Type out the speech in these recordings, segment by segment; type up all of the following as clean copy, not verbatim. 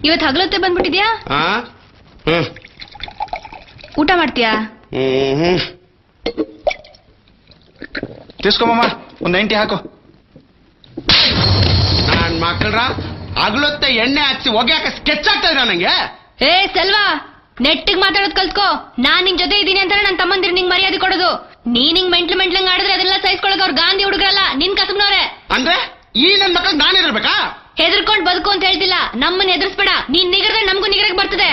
ಇವತ್ತು ಹಗಲೊತ್ತೆ ಬಂದ್ಬಿಟ್ಟಿದ್ಯಾ? ಊಟ ಮಾಡ್ತೀಯಾ? ತಿಸ್ಕೊಮ್ಮ ಒಂದ್ 90 ಹಾಕು. ನಾನ್ ಮಕ್ಕಳ್ರ ಹಗಲೊತ್ತೆ ಎಣ್ಣೆ ಹಚ್ಚಿ ಹೊಗ್ಯಾಕ ಸ್ಕೆಚ್ ಆಗ್ತಾ ಇದ್ರ ನಂಗೆ. ಏ ಸೆಲ್ವಾ, ನೆಟ್ಟಿಗೆ ಮಾತಾಡೋದ್ ಕಲ್ತ್ಕೋ. ನಾನ್ ನಿನ್ ಜೊತೆ ಇದೀನಿ ಅಂತಾನೆ ನನ್ ತಮ್ಮಂದಿರ್ ನಿಂಗ್ ಮರ್ಯಾದೆ ಕೊಡೋದು. ನೀನ್ ಹಿಂಗ್ ಮೆಂಟ್ಲಂಗ್ ಆಡಿದ್ರೆ ಅದೆಲ್ಲ ಸಹಿಸ್ಕೊಳಕ್ ಅವ್ರ ಗಾಂಧಿ ಹುಡುಗರಲ್ಲ, ನಿನ್ ಕಸಬ್ನವ್ರೆ. ಅಂದ್ರೆ ಈ ನನ್ ಮಕ್ಳಿಗೆ ನಾನ್ ಹೆದರ್ಬೇಕಾ? ಹೆದರ್ಕೊಂಡ್ ಬದುಕು ಅಂತ ಹೇಳ್ತಿಲ್ಲ, ನಮ್ಮನ್ನ ಎದುರಿಸ್ಬೇಡ. ನೀನ್ ನಿಗರ್ದ್ರೆ ನಮ್ಗೂ ನಿಗರಕ್ ಬರ್ತದೆ.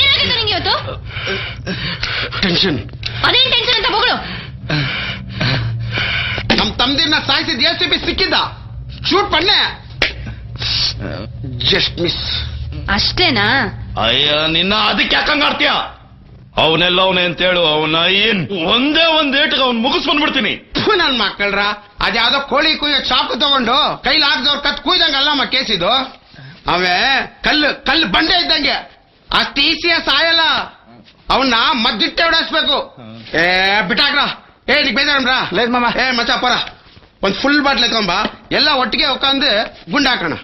ಏನಾಗಿದೆ ನಿಂಗೆ ಇವತ್ತು? ಟೆನ್ಷನ್. ಅದೇನ್ ಟೆನ್ಷನ್ ಅಂತ ಬಗಳು. ನಮ್ ತಮ್ದಿರ್ನ ಸಾಯಿಸಿದ ACP ಸಿಕ್ಕಿದ್ದ, ಶೂಟ್ ಪಣ್ಣೆ, ಜಸ್ಟ್ ಮಿಸ್. ಅಷ್ಟೇನಾ? ಅಯ್ಯ ನಿನ್ನ ಅದಕ್ಕೆ ಯಾಕಂಗ ಆಡ್ತೀಯ? ಅವನೆಲ್ಲ ಅವನೇ ಅಂತ ಹೇಳು. ಅವನ ಏನ್ ಒಂದೇ ಒಂದ್ ಏಟ್ಗೆ ಅವ್ನ್ ಮುಗಿಸ್ ಬಂದ್ಬಿಡ್ತೀನಿ. ನನ್ ಮಕ್ಕಳ್ರ ಅದ್ಯಾವ್ದೋ ಕೋಳಿ ಕುಯ್ಯೋ ಚಾಕು ತಗೊಂಡು ಕೈಲಿ ಹಾಕ್ದವ್ರ ಕತ್ ಕುಯ್ದಂಗಲ್ಲಮ್ಮ ಕೇಸಿದು. ಅವೇ ಕಲ್ಲು ಬಂಡೆ ಇದ್ದಂಗೆ, ಅಷ್ಟು ಈಸಿಯ ಸಾಯಲ್ಲ. ಅವನ್ನ ಮದ್ದಿಟ್ಟೆ ಹೊಡಿಸ್ಬೇಕು. ಬಿಟ್ಟಾಕ್ರ. ನೀ ಬೇಜಾರಮ್ರ ಲೇದ್ ಮಾಮ. ಮಚ್ಚ ಪರ ಒಂದ್ ಫುಲ್ ಬಾಟ್ಲ್ ಎತ್ಕೊಂಬ, ಎಲ್ಲ ಒಟ್ಟಿಗೆ ಒಕ್ಕಂದು ಗುಂಡ ಹಾಕೋಣ.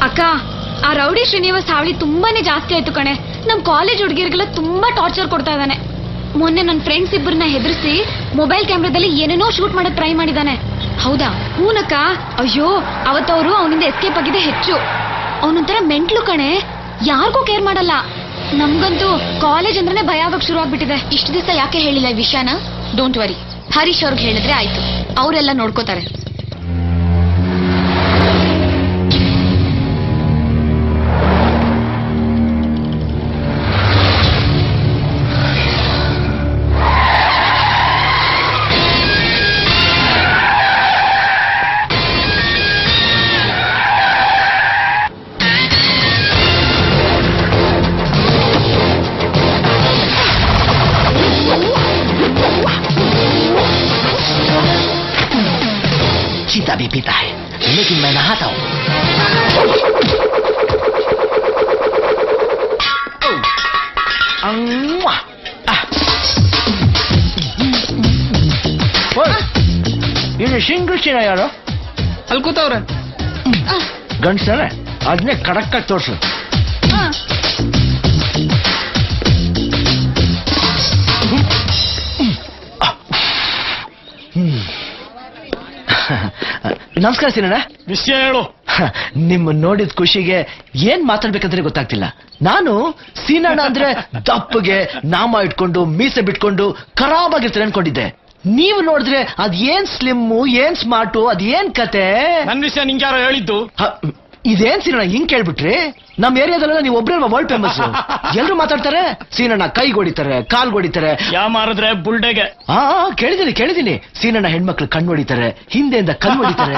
ಅಕ್ಕ, ಆ ರೌಡಿ ಶ್ರೀನಿವಾಸ್ ಹಾವಳಿ ತುಂಬಾನೇ ಜಾಸ್ತಿ ಆಯ್ತು ಕಣೆ. ನಮ್ ಕಾಲೇಜ್ ಹುಡುಗಿರಿಗೆಲ್ಲ ತುಂಬಾ ಟಾರ್ಚರ್ ಕೊಡ್ತಾ ಇದ್ದಾನೆ. ಮೊನ್ನೆ ನನ್ನ ಫ್ರೆಂಡ್ಸ್ ಇಬ್ಬರನ್ನ ಹೆದರ್ಸಿ ಮೊಬೈಲ್ ಕ್ಯಾಮ್ರಾದಲ್ಲಿ ಏನೇನೋ ಶೂಟ್ ಮಾಡಕ್ ಟ್ರೈ ಮಾಡಿದಾನೆ. ಹೌದಾ? ಹೂನಕ್ಕ. ಅಯ್ಯೋ, ಅವತ್ತವರು ಅವನಿಂದ ಎಸ್ಕೇಪ್ ಆಗಿದೆ ಹೆಚ್ಚು. ಅವನೊಂಥರ ಮೆಂಟ್ಲು ಕಣೆ, ಯಾರಿಗೂ ಕೇರ್ ಮಾಡಲ್ಲ. ನಮ್ಗಂತೂ ಕಾಲೇಜ್ ಅಂದ್ರೆ ಭಯ ಆಗಕ್ ಶುರು ಆಗ್ಬಿಟ್ಟಿದೆ. ಇಷ್ಟು ದಿವಸ ಯಾಕೆ ಹೇಳಿಲ್ಲ ಈ ವಿಷಯನ? ಡೋಂಟ್ ವರಿ, ಹರೀಶ್ ಅವ್ರಿಗೆ ಹೇಳಿದ್ರೆ ಆಯ್ತು, ಅವರೆಲ್ಲ ನೋಡ್ಕೋತಾರೆ. चीता भी पीता है, लेकिन मैं नहाता हूँ. ಇದು ಶಿಂಗೃಷ್ಟಿನ ಯಾರು? ಅಲ್ಲಿ ಕೂತವ್ರೆ ಗಂಡ್ಸರೆ, ಅದನ್ನೇ ಕಡಕ್ಕಾಗಿ ತೋರ್ಸು. ನಮಸ್ಕಾರ ಸೀನಣ್ಣ. ವಿಷಯ ಹೇಳು. ನಿಮ್ಮ ನೋಡಿದ ಖುಷಿಗೆ ಏನ್ ಮಾತಾಡ್ಬೇಕಂದ್ರೆ ಗೊತ್ತಾಗ್ತಿಲ್ಲ. ನಾನು ಸೀನಣ್ಣ ಅಂದ್ರೆ ದಪ್ಪಗೆ ನಾಮ ಇಟ್ಕೊಂಡು ಮೀಸೆ ಬಿಟ್ಕೊಂಡು ಖರಾಬಾಗಿರ್ತಾರೆ ಅನ್ಕೊಂಡಿದ್ದೆ. ನೀವು ನೋಡಿದ್ರೆ ಅದ್ ಏನ್ ಸ್ಲಿಮ್ಮು, ಏನ್ ಸ್ಮಾರ್ಟು, ಅದ್ ಏನ್ ಕತೆ? ನನ್ ವಿಷಯ ನಿಂಗೆ ಯಾರೋ ಹೇಳಿದ್ದು? ಇದೇನ್ ಸೀನಣ್ಣ ಹಿಂಗ್ ಕೇಳ್ಬಿಟ್ರಿ? ನಮ್ ಏರಿಯಾದಲ್ಲ ನೀವು ಒಬ್ರೇ ವರ್ಲ್ಡ್ ಫೇಮಸ್. ಎಲ್ರು ಮಾತಾಡ್ತಾರೆ. ಸೀನಣ್ಣ ಕೈಗೊಡಿತಾರೆ, ಕಾಲ್ಗೊಡಿತಾರೆ. ಯಾ ಮಾರಿದ್ರೆ ಬುಲ್ಡೆಗೆ. ಕೇಳಿದೀನಿ. ಸೀನಣ್ಣ ಹೆಣ್ಮಕ್ಳು ಕಣ್ಣು ಹೊಡಿತಾರೆ, ಹಿಂದೆಯಿಂದ ಕಣ್ಣು ಹೊಡಿತಾರೆ.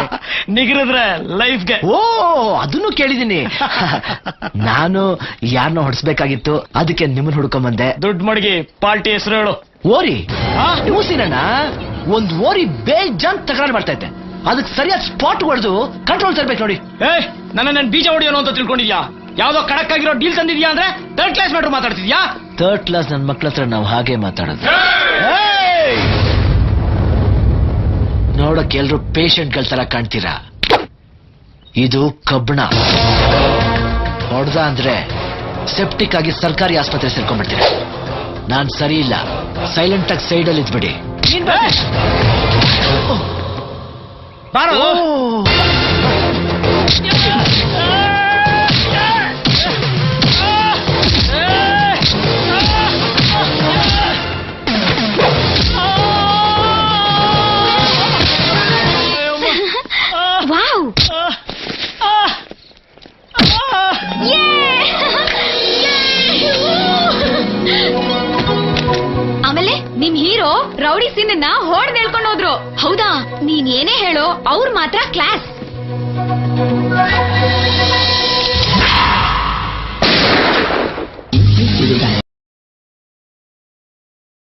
ನಿಗಿರಿದ್ರೆ ಲೈಫ್ಗೆ. ಓ, ಅದನ್ನು ಕೇಳಿದೀನಿ. ನಾನು ಯಾರನ್ನ ಹೊಡ್ಸ್ಬೇಕಾಗಿತ್ತು, ಅದಕ್ಕೆ ನಿಮ್ಮನ್ನ ಹುಡ್ಕೊಂಬಂದೆ. ದುಡ್ಡು ಮಡಗಿ ಪಾರ್ಟಿ ಹೆಸರು ಹೇಳು. ಓರಿ. ನೀವು ಸೀನಣ್ಣ ಒಂದ್ ಓರಿ ಬೇಜಾನ್ ತಕರಾರು ಮಾಡ್ತಾ ಇದ್ದೆ. ಅದಕ್ಕೆ ಸರಿಯಾದ ಸ್ಪಾಟ್ ಹೊಡೆದು ಕಂಟ್ರೋಲ್ ತರ್ಬೇಕು ನೋಡಿ. ನನ್ನ ಬೀಜ ಹೊಡಿಯೋನು ಅಂತ ತಿಳ್ಕೊಂಡಿದ್ಯಾ? ಯಾವ್ದೋ ಕಡಕ್ ಆಗಿರೋ ಡೀಲ್ ತಂದಿದ್ಯಾ ಅಂದ್ರೆ ಥರ್ಡ್ ಕ್ಲಾಸ್ ಮಾಡ್ರು ಮಾತಾಡ್ತಿದ್ಯಾ? ಥರ್ಡ್ ಕ್ಲಾಸ್ ನನ್ನ ಮಕ್ಳ ಹತ್ರ ನಾವು ಹಾಗೆ ಮಾತಾಡೋದು. ನೋಡಕ್ಕೆ ಎಲ್ರು ಪೇಷಂಟ್ಗಳ ತರ ಕಾಣ್ತೀರಾ. ಇದು ಕಬ್ಬಣ. ಹೊಡೆದ ಅಂದ್ರೆ ಸೆಪ್ಟಿಕ್ ಆಗಿ ಸರ್ಕಾರಿ ಆಸ್ಪತ್ರೆ ಸೇರ್ಕೊಂಡ್ಬಿಡ್ತೀರ. ನಾನ್ ಸರಿ ಇಲ್ಲ, ಸೈಲೆಂಟ್ ಆಗಿ ಸೈಡಲ್ಲಿ ಇದ್ಬಿಡಿ. ಆಮೇಲೆ ನಿಮ್ ಹೀರೋ ರೌಡಿ ಸೀನನ್ನ ಹೊಡೆದು ಹೇಳ್ಕೊಂಡು ಹೋದ್ರು. ಹೌದಾ? ನೀನ್ ಏನೇ ಹೇಳೋ, ಅವ್ರು ಮಾತ್ರ ಕ್ಲಾಸ್.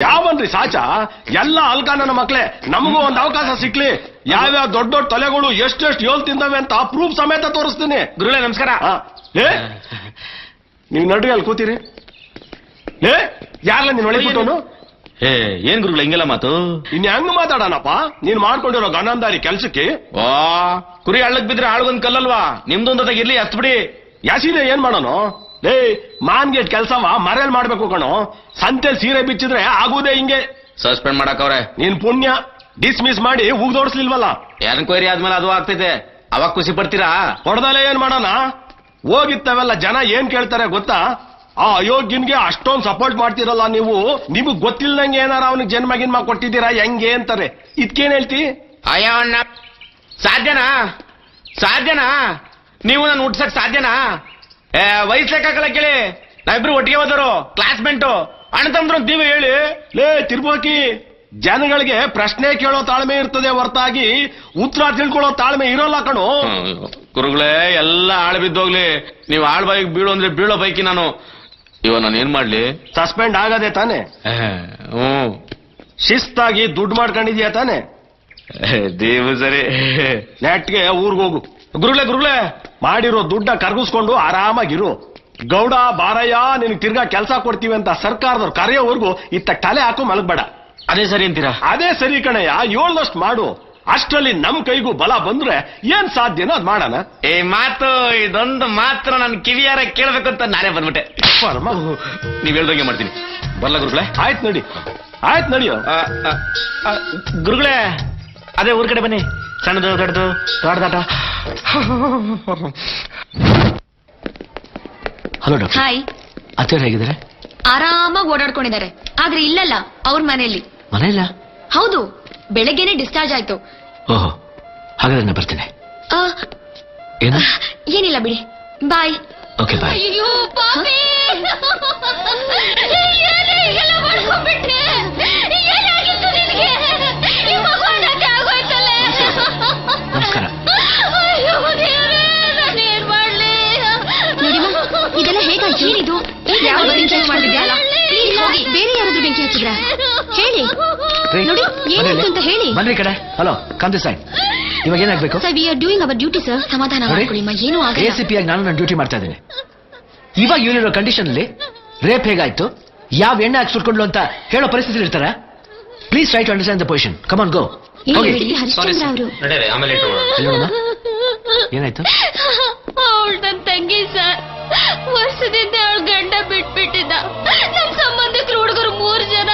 ಯಾವನ್ರಿ ಸಾಚ ಎಲ್ಲ ಅಲ್ಕ ನನ್ನ ಮಕ್ಳೇ, ನಮಗೂ ಒಂದು ಅವಕಾಶ ಸಿಕ್ಲಿ. ಯಾವ್ಯಾವ ದೊಡ್ಡ ದೊಡ್ಡ ತಲೆಗಳು ಎಷ್ಟೆಷ್ಟು ಯೋಲ್ ತಿಂದವೆ ಅಂತ ಪ್ರೂಫ್ ಸಮೇತ ತೋರಿಸ್ತೀನಿ. ಗುರುಗಳೇ ನಮಸ್ಕಾರ. ನೀವು ನಡ್ರಿ ಅಲ್ಲಿ ಕೂತೀರಿ. ಯಾರಲ್ಲ ನೀನ್ ಒಳಗಿಟ್ಟವನು? ಏನ್ ಗುರುಗಳ ಹಿಂಗೆಲ್ಲ ಮಾತು? ಇನ್ ಹೆಂಗ್ ಮಾತಾಡೋಣಪ್ಪ ನೀನ್ ಮಾಡ್ಕೊಂಡಿರೋ ಗನಂದಾರಿ ಕೆಲ್ಸಕ್ಕೆ? ವಾ, ಕುರಿ ಹಳ್ಳಕ್ ಬಿದ್ರೆ ಆಳ್ಗೊಂದ್ ಕಲ್ಲಲ್ವಾ? ನಿಮ್ದೊಂದಾಗ ಇರ್ಲಿ ಹತ್ ಬಿಡಿ. ಯಾಸಿದೆ ಏನ್ ಮಾಡೋನು? ಮಾನ್ಗೇಟ್ ಕೆಲ್ಸವ ಮರೇಲ್ ಮಾಡ್ಬೇಕು ಕಣೋ. ಸಂತೆಲ್ ಸೀರೆ ಬಿಚ್ಚಿದ್ರೆ ಆಗುದೇ ಹಿಂಗೆ. ಸಸ್ಪೆಂಡ್ ಮಾಡಕ್ಕವ್ರೆ. ನೀನ್ ಪುಣ್ಯ ಡಿಸ್ಮಿಸ್ ಮಾಡಿ ಉಗ್ದೋಡ್ಸ್ಲಿಲ್ವಲ್ಲ. ಎನ್ಕ್ವೈರಿ ಆದ್ಮೇಲೆ ಅದು ಆಗ್ತೈತೆ, ಅವಾಗ ಖುಷಿ ಪಡ್ತೀರಾ? ಹೊಡೆದಲ್ಲೇ ಏನ್ ಮಾಡೋಣ? ಹೋಗಿತ್ತವೆಲ್ಲ ಜನ ಏನ್ ಕೇಳ್ತಾರೆ ಗೊತ್ತಾ? ಆ ಅಯೋಗ್ಯನ್ಗೆ ಅಷ್ಟೊಂದು ಸಪೋರ್ಟ್ ಮಾಡ್ತಿರಲ್ಲ ನೀವು, ನಿಮಗ್ ಗೊತ್ತಿಲ್ದಂಗೆ ಏನಾರ ಅವನಿಗೆ ಜನ್ಮ ಕೊಟ್ಟಿದ್ದೀರಾ ಹೆಂಗೆ ಅಂತಾರೆ. ಇದ್ಕೇನ್ ಹೇಳ್ತಿ? ಅಯ್ಯೋ ಅಣ್ಣ, ಸಾಧ್ಯನಾ ನೀವು ನಾನು ಹುಟ್ಸಕ್ ಸಾಧ್ಯನಾ? ವಯಸ್ಸು ಲೆಕ್ಕಾಕಲ್ಲ ಕೇಳಿ, ನಾವಿಬ್ರು ಒಟ್ಟಿಗೆ ಹೋದರು, ಕ್ಲಾಸ್ಮೇಟು, ಅಣ್ಣ ತಮ್ಮದ್ರು ನೀವೇ ಹೇಳಿ. ತಿರ್ಬೋಕಿ, ಜನಗಳಿಗೆ ಪ್ರಶ್ನೆ ಕೇಳೋ ತಾಳ್ಮೆ ಇರ್ತದೆ ಹೊರತಾಗಿ ಉತ್ತರ ತಿಳ್ಕೊಳ್ಳೋ ತಾಳ್ಮೆ ಇರೋಲ್ಲ ಕಣು. ಗುರುಗಳೇ ಎಲ್ಲ ಆಳ್ ಬಿದ್ದೋಗ್ಲಿ, ನೀವು ಆಳ್ ಬಾಯಿಗೆ ಬೀಳು ಅಂದ್ರೆ ಬೀಳೋ ಬೈಕಿ ನಾನು. ಇವ ನಾನು ಏನ್ ಮಾಡ್ಲಿ? ಸಸ್ಪೆಂಡ್ ಆಗದೆ ತಾನೆ? ಶಿಸ್ತಾಗಿ ದುಡ್ಡು ಮಾಡ್ಕೊಂಡಿದ್ಯಾ ತಾನೆ? ದೇವ್ ಸರಿ. ನೆಟ್ಗೆ ಊರ್ಗೋಗು. ಗುರುಗಳೇ ಮಾಡಿರೋ ದುಡ್ಡ ಕರ್ಗಿಸ್ಕೊಂಡು ಆರಾಮಾಗಿರು. ಗೌಡ ಬಾರಯ್ಯ ನಿನಗೆ ತಿರ್ಗಾ ಕೆಲಸ ಕೊಡ್ತೀವಿ ಅಂತ ಸರ್ಕಾರದವ್ರು ಕರೆಯೋವರೆಗೂ ಇತ್ತ ತಲೆ ಹಾಕು ಮಲಗಬೇಡ. ಅದೇ ಸರಿ ಅಂತೀರಾ? ಅದೇ ಸರಿ ಕಣಯ್ಯ, 7ದಷ್ಟು ಮಾಡು. ಅಷ್ಟರಲ್ಲಿ ನಮ್ ಕೈಗೂ ಬಲ ಬಂದ್ರೆ ಏನ್ ಸಾಧ್ಯನೋ ಅದ್ ಮಾಡೋಣ. ಇದೊಂದು ಮಾತ್ರ ನನ್ನ ಕಿವಿಯಾರ ಕೇಳಬೇಕು ಅಂತ ನಾನೇ ಬಂದ್ಬಿಟ್ಟೆ. ನೀವ್ ಹೇಳ್ದಂಗೆ ಮಾಡ್ತೀನಿ. ಬರ್ಲಾ ಗುರುಗಳೇ? ಆಯ್ತು ನಡಿಯೋ. ಗುರುಗಳೇ, ಅದೇ ಊರ್ ಕಡೆ ಬನ್ನಿ. ಸಣ್ಣದು ದೊಡ್ಡದು ದೊಡ್ಡದಾಟ. Hello doctor. ಹಾಯ್. ಅತ್ತೆ ಹೇಗಿದ್ದಾರೆ? ಆರಾಮಾಗಿ ಓಡಾಡ್ಕೊಂಡಿದ್ದಾರೆ. ಆದ್ರೆ ಇಲ್ಲಲ್ಲ, ಅವ್ರ ಮನೆಯಲ್ಲಿ. ಮನೆಯಲ್ಲ? ಹೌದು, ಬೆಳಗ್ಗೆನೆ ಡಿಸ್ಚಾರ್ಜ್ ಆಯ್ತು. ಓಹೋ, ಹಾಗಾದ್ರೆ ನಾನು ಬರ್ತೀನಿ. ಏನು? ಏನಿಲ್ಲ ಬಿಡಿ, ಬಾಯ್. Okay bye. ಅಯ್ಯೋ ಪಾಪಿ, ಏನೆಲ್ಲ ಮಾಡ್ಕೊಂಡ್ಬಿಟ್ರೆ? ಏನಾಗಿತ್ತು ನಿನಗೆ? ಈ ಮಗು ಅನಾಥೆ ಆಗೋಯ್ತಲ್ಲ. ನಮಸ್ಕಾರ. ಅಯ್ಯೋ ದೇವ್ರೇ, ನಾನೇನ್ ಮಾಡ್ಲಿ? ಇದೆಲ್ಲ ಹೇಗಾಯ್ತು? ಏನಿದು? ಯಾವ ಬೆಂಕಿ ಹಚ್ಕೊಂಡಿದ್ಯಾ? ಇಲ್ಲ, ಬೇರೆ ಯಾರಾದ್ರೂ ಬೆಂಕಿ ಹಚ್ಚಿದ್ರ? ಹೇಳಿ ನೋಡಿ, ಏನಾಯ್ತು ಅಂತ ಹೇಳಿ. ಬನ್ರಿ ಕಡೆ. ಹಲೋ, ಕಾಂತಿ ಸಾಯ್, ಇವಾಗ ಏನಾಗ್ಬೇಕು? Sir, we are doing our duty sir. ಸಮಾಧಾನ ಮಾಡ್ಕೊಳ್ಳಿ, ಏನೂ ಆಗಲ್ಲ. ACP ಆಗಿ ನಾನು ನನ್ನ ಡ್ಯೂಟಿ ಮಾಡ್ತಾ ಇದ್ದೀನಿ. ಇವಾಗ ಇವನಿರೋ ಕಂಡೀಷನ್ ಅಲ್ಲಿ ರೇಪ್ ಹೇಗಾಯ್ತು, ಯಾವ ಎಣ್ಣೆ ಹಾಕಿ ಸುಟ್ಕೊಂಡ್ಲು ಅಂತ ಹೇಳೋ ಪರಿಸ್ಥಿತಿ ಇರ್ತಾರ? Please try to understand the position. Come on, go. Harishchandra ಅವರು ಆಮೇಲೆ ಏನಾಯ್ತು? ಅವಳು ನನ್ನ ತಂಗಿ ಸರ್. ವರ್ಷದಿಂದ ಅವಳ ಗಂಡ ಬಿಟ್ಬಿಟ್ಟಿದ್ದ. ನಮ್ ಸಂಬಂಧಿಕರು ಹುಡುಗರು 3 ಜನ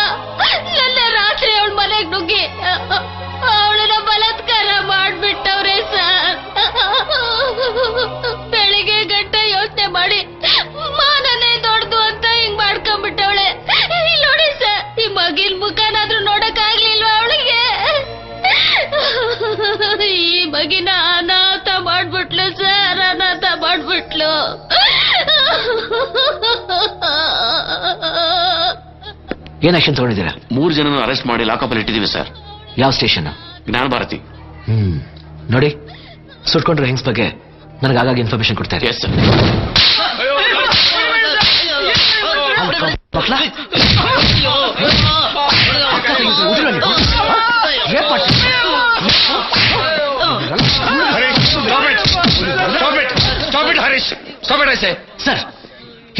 ನನ್ನ ರಾತ್ರಿ ಅವಳ ಮನೆಗೆ ನುಗ್ಗಿ ಅವಳನ್ನ ಬಲಾತ್ಕಾರ ಮಾಡ್ಬಿಟ್ಟವ್ರೆ ಸರ್. ಬೆಳಿಗ್ಗೆ ಗಂಟ ಯೋಚನೆ ಮಾಡಿ ಮಾನನೇ ದೊಡ್ಡದು ಅಂತ ಹಿಂಗ್ ಮಾಡ್ಕೊಂಡ್ಬಿಟ್ಟವಳೆ. ಇಲ್ಲಿ ನೋಡಿ ಸರ್, ಈ ಮಗಿಲ್ ಮುಖನಾದ್ರೂ ನೋಡಕ್ ಆಗ್ಲಿಲ್ವಾ ಅವಳಿಗೆ? ಈ ಮಗಿನ ಅನಾಥ ಮಾಡ್ಬಿಟ್ಲು ಸರ್, ಅನಾಥ ಮಾಡ್ಬಿಟ್ಲು. ಏನ್ ಆಕ್ಷನ್ ತಗೊಂಡಿದ್ದೀರಾ? 3 ಜನನ ಅರೆಸ್ಟ್ ಮಾಡಿ ಲಾಕಪ್ ಅಲ್ಲಿ ಇಟ್ಟಿದೀವಿ ಸರ್. ಯಾವ ಸ್ಟೇಷನ್? ಜ್ಞಾನ ಭಾರತಿ. ನೋಡಿ, ಸುಟ್ಕೊಂಡ್ರೆ ಹೆಂಗ್ಸ್ ಬಗ್ಗೆ ನನಗೆ ಆಗಾಗ ಇನ್ಫಾರ್ಮೇಶನ್ ಕೊಡ್ತಾ ಇದೆ. Yes sir. ಸರ್,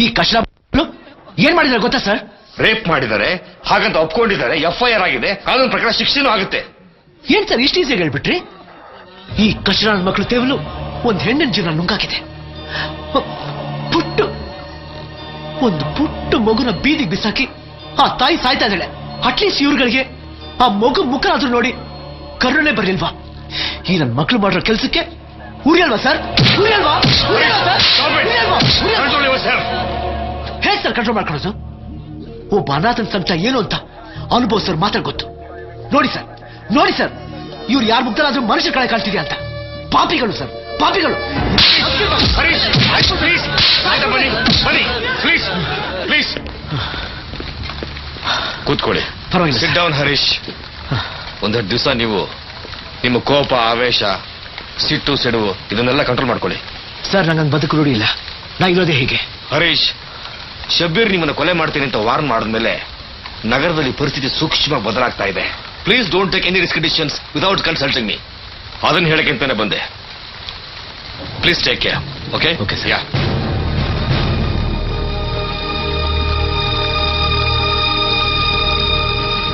ಈ ಕಷ್ಟ ಏನ್ ಮಾಡಿದ್ರೆ ಗೊತ್ತಾ ಸರ್? ರೇಪ್ ಮಾಡಿದ್ದಾರೆ ಹಾಗಂತ ಒಪ್ಕೊಂಡಿದ್ದಾರೆ. FIR ಆಗಿದೆ, ಕಾನೂನು ಪ್ರಕಾರ ಶಿಕ್ಷೆನೂ ಆಗುತ್ತೆ. ಏನ್ ಸರ್ ಇಷ್ಟು ಈಸಿಯಾಗಿ ಹೇಳ್ಬಿಟ್ರಿ? ಈ ಕಷ್ಟ ನನ್ನ ಮಕ್ಕಳು ತೇವಲು ಒಂದ್ ಹೆಣ್ಣಿನ ಜೀವನ ನುಂಗಾಕಿದೆ. ಒಂದು ಪುಟ್ಟ ಮಗುನ ಬೀದಿಗೆ ಬಿಸಾಕಿ ಆ ತಾಯಿ ಸಾಯ್ತಾ ಇದ್ದಾಳೆ. ಅಟ್ಲೀಸ್ಟ್ ಇವ್ರುಗಳಿಗೆ ಆ ಮಗು ಮುಖ ಆದ್ರೂ ನೋಡಿ ಕರುಣೆ ಬರ್ಲಿಲ್ವಾ? ಈ ನನ್ನ ಮಕ್ಕಳು ಮಾಡಿರೋ ಕೆಲ್ಸಕ್ಕೆ ಉರಿಯಲ್ವಾ ಸರ್? ಉರಿಯಲ್ವಾ? ಹೇಗೆ ಸರ್ ಕಂಟ್ರೋಲ್ ಮಾಡ್ಕೊಳ್ಳೋದು? ಒಬ್ಬ ಅನಾಥನ ಸಂಕಟ ಏನು ಅಂತ ಅನುಭವಿಸೋರು ಮಾತ್ರ ಗೊತ್ತು. ನೋಡಿ ಸರ್, ಇವ್ರು ಯಾರ ಮುಗ್ದರಾದ್ರೂ ಮನುಷ್ಯ ಕಳೆ ಕಾಣ್ತಿದ್ಯಾ ಅಂತ. ಪಾಪಿಗಳು ಸರ್, ಪಾಪಿಗಳು. ಕೂತ್ಕೊಳ್ಳಿ. ಪರವಾಗಿಲ್ಲ. Sit down Harish. ಒಂದೆರಡು ದಿವಸ ನೀವು ನಿಮ್ಮ ಕೋಪ, ಆವೇಶ, ಸಿಟ್ಟು, ಸೆಡುವು ಇದನ್ನೆಲ್ಲ ಕಂಟ್ರೋಲ್ ಮಾಡ್ಕೊಳ್ಳಿ. ಸರ್, ನಂಗೆ ಬದುಕು ರೂಢಿ ಇಲ್ಲ. ನಾ ಇರೋದೇ ಹೀಗೆ. ಹರೀಶ್, ಶಬ್ಬೀರ್ ನಿಮ್ಮನ್ನ ಕೊಲೆ ಮಾಡ್ತೀನಿ ಅಂತ ವಾರ್ನ್ ಮಾಡಿದ್ಮೇಲೆ ನಗರದಲ್ಲಿ ಪರಿಸ್ಥಿತಿ ಸೂಕ್ಷ್ಮವಾಗಿ ಬದಲಾಗ್ತಾ ಇದೆ. Please don't take any risk decisions without consulting me. ಅದನ್ನ ಹೇಳಕ್ಕೆ ಅಂತಾನೆ ಬಂದೆ. Please take care. Okay Okay, sir. Yeah